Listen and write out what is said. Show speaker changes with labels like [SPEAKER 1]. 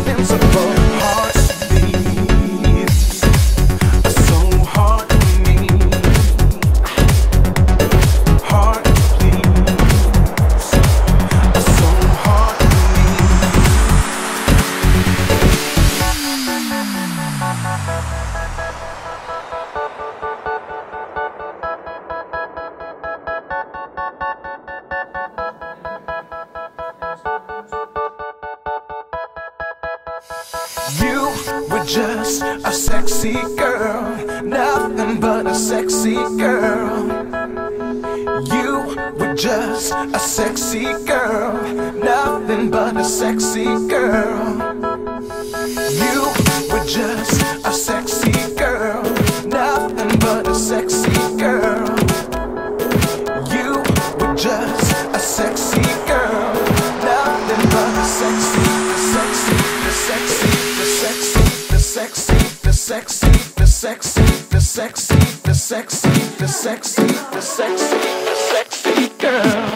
[SPEAKER 1] invincible. Heartbeat so hard for me. Heartbeat so hard for me. You were just a sexy girl, nothing but a sexy girl. You were just a sexy girl, nothing but a sexy girl. You were just a sexy girl, nothing but a sexy girl. You were just a sexy girl, nothing but a sexy, the sexy, the sexy, the sexy, the sexy, the sexy, the sexy, the sexy, the sexy, the sexy, the sexy, the sexy girl.